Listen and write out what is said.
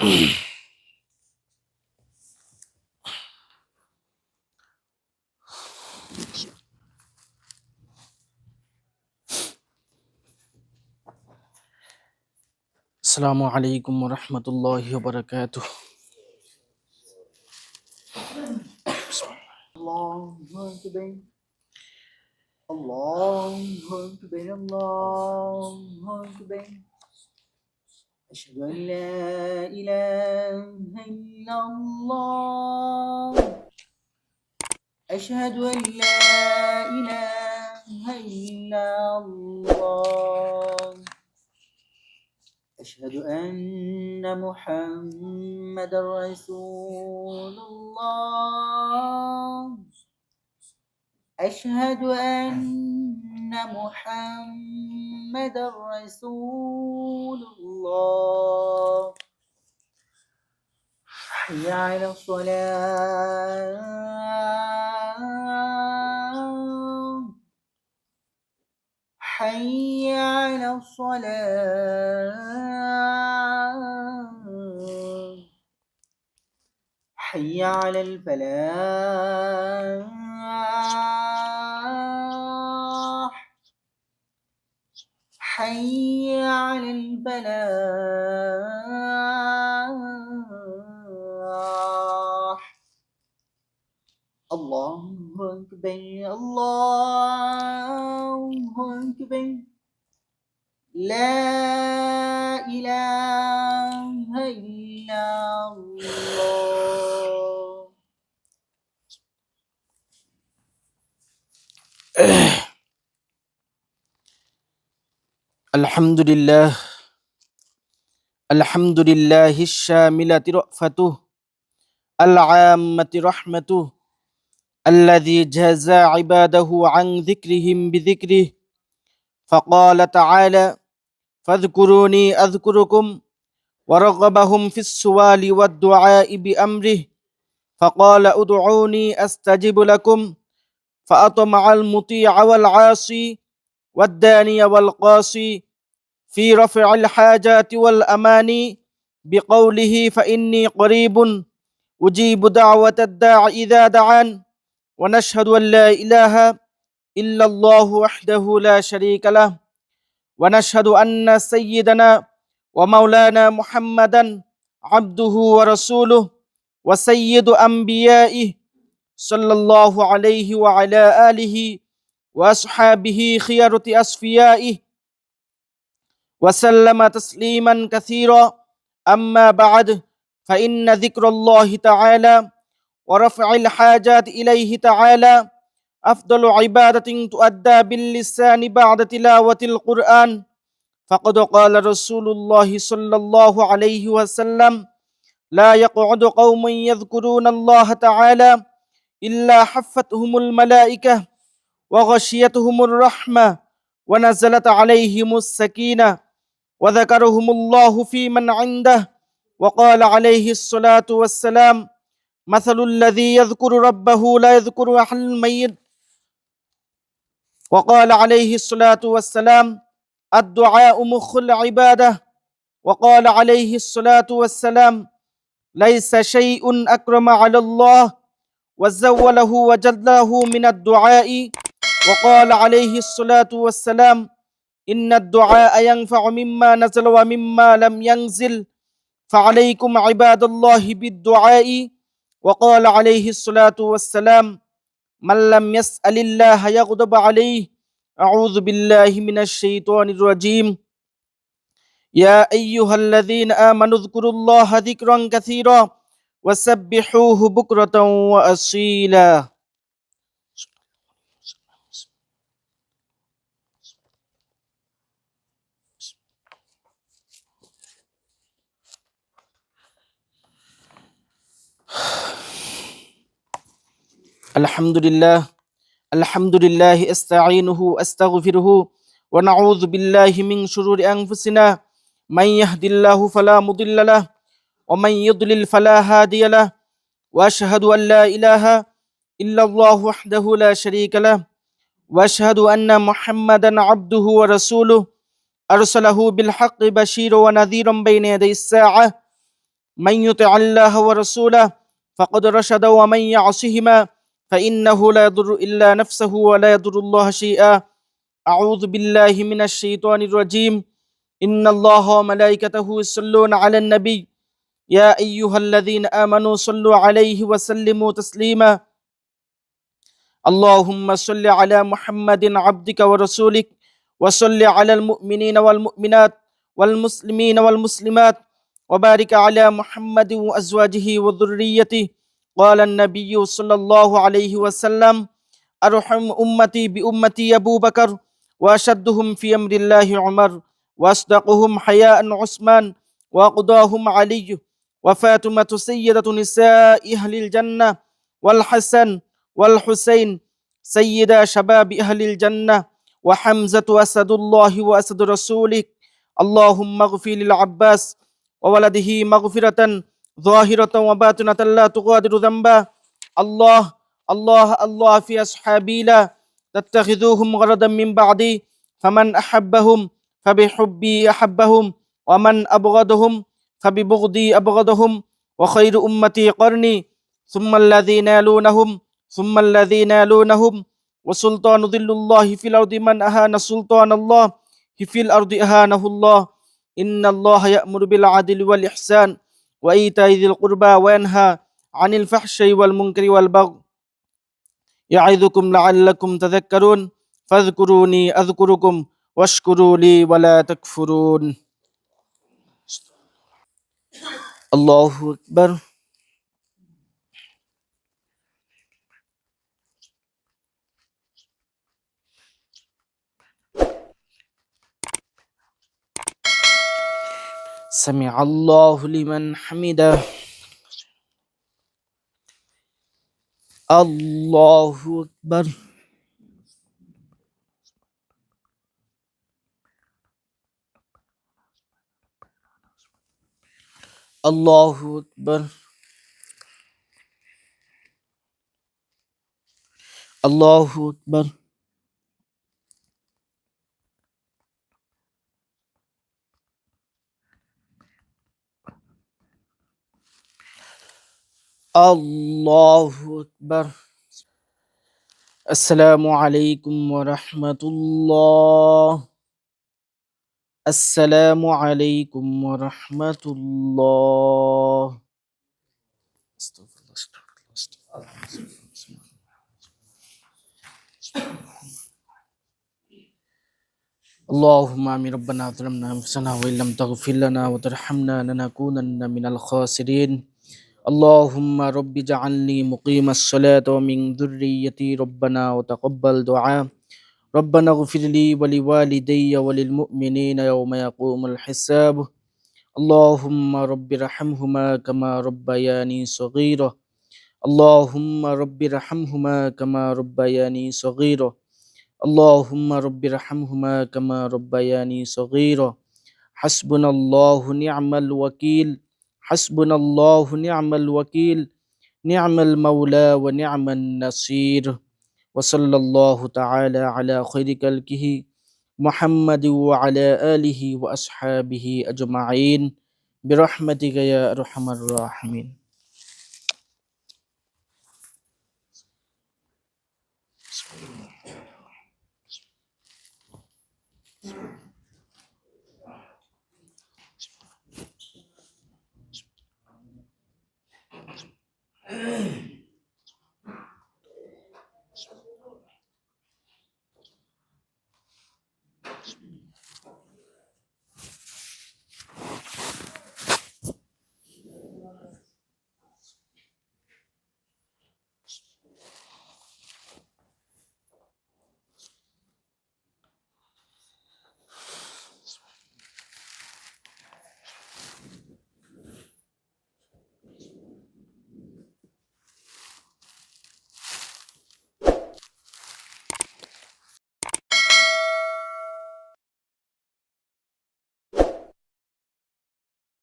السلام عليكم ورحمة الله وبركاته. الله أكبر الله أكبر الله أكبر أشهد أن لا إله إلا الله أشهد أن لا إله إلا الله أشهد أن محمد رسول الله أشهد أن محمد رسول الله حي على الصلاة حي على الصلاة حي على الفلاح حي على الفلاح الله أكبر الله أكبر لا إله إلا الله. الحمد لله الشاملة رأفته العامة رحمته الذي جزى عباده عن ذكرهم بذكره فقال تعالى فاذكروني أذكركم ورغبهم في السؤال والدعاء بأمره فقال ادعوني أستجب لكم فأطمع المطيع والعاصي والداني والقاصي في رفع الحاجات والأماني بقوله فإني قريب أجيب دعوة الداع إذا دعان ونشهد أن لا إله إلا الله وحده لا شريك له ونشهد أن سيدنا ومولانا محمدا عبده ورسوله وسيد أنبيائه صلى الله عليه وعلى آله وأصحابه خيرة أصفيائه وسلم تسليما كثيرا أما بعد فإن ذكر الله تعالى ورفع الحاجات إليه تعالى أفضل عبادة تؤدى باللسان بعد تلاوة القرآن فقد قال رسول الله صلى الله عليه وسلم لا يقعد قوم يذكرون الله تعالى إلا حفتهم الملائكة وغشيتهم الرحمة ونزلت عليهم السكينة وذكرهم الله في من عنده وقال عليه الصلاة والسلام مثل الذي يذكر ربه لا يذكر أهل الميت وقال عليه الصلاة والسلام الدعاء مخ العبادة وقال عليه الصلاة والسلام ليس شيء أكرم على الله وزوله وجله من الدعاء وقال عليه الصلاة والسلام إن الدعاء ينفع مما نزل ومما لم ينزل فعليكم عباد الله بالدعاء وقال عليه الصلاة والسلام من لم يسأل الله يغضب عليه أعوذ بالله من الشيطان الرجيم يا أيها الذين آمنوا اذكروا الله ذكرا كثيرا وسبحوه بكرة وأصيلا. الحمد لله استعينه أستغفره ونعوذ بالله من شرور أنفسنا من يهد الله فلا مضل له ومن يضلل فلا هادي له وأشهد أن لا إله إلا الله وحده لا شريك له وأشهد أن محمدا عبده ورسوله أرسله بالحق بشيرا ونذيرا بين يدي الساعة من يطع الله ورسوله فقد رشد ومن يعصهما فإنه لا يضر إلا نفسه ولا يضر الله شيئا أعوذ بالله من الشيطان الرجيم إن الله وملائكته يصلون على النبي يا أيها الذين آمنوا صلوا عليه وسلموا تسليما اللهم صل على محمد عبدك ورسولك وصل على المؤمنين والمؤمنات والمسلمين والمسلمات وبارك على محمد وأزواجه وذريته قال النبي صلى الله عليه وسلم أرحم أمتي بأمتي أبو بكر وأشدهم في أمر الله عمر وأصدقهم حياء عثمان وأقضاهم علي وفاطمة سيدة نساء أهل الجنة والحسن والحسين سيدا شباب أهل الجنة وحمزة أسد الله وأسد رسوله اللهم اغفر للعباس وولده مغفرة ظاهرة وباطنة لا تغادر ذنبا الله الله الله في أصحابي لا تتخذوهم غرضا من بعدي فمن أحبهم فبحبي أحبهم ومن أبغضهم فببغضي أبغضهم وخير أمتي قرني ثم الذين يلونهم ثم الذين يلونهم وسلطان ظل الله في الأرض من أهان سلطان الله في الأرض أهانه الله إن الله يأمر بالعدل والإحسان وإيتاء ذي القربى وينهى عن الفحشاء والمنكر والبغي يعظكم لعلكم تذكرون فاذكروني أذكركم واشكروا لي ولا تكفرون الله أكبر سمع الله لمن حمده الله أكبر الله أكبر الله أكبر الله أكبر السلام عليكم ورحمة الله السلام عليكم ورحمة الله استغفر الله استغفر الله استغفر الله. اللهم آمين ربنا ظلمنا أنفسنا وإن لم تغفر لنا وترحمنا لنكونن من الخاسرين اللهم رب اجعلني مقيم الصلاة ومن ذريتي ربنا وتقبل دعاء ربنا اغفر لي ولوالدي وللمؤمنين يوم يقوم الحساب اللهم رب ارحمهما كما ربياني صغيرا اللهم رب ارحمهما كما ربياني صغيرا اللهم رب ارحمهما كما ربياني صغيرا حسبنا الله نعم الوكيل حسبنا الله نعم الوكيل نعم المولى ونعم النصير وصلى الله تعالى على خير خلقه محمد وعلى آله وأصحابه أجمعين برحمتك يا أرحم الراحمين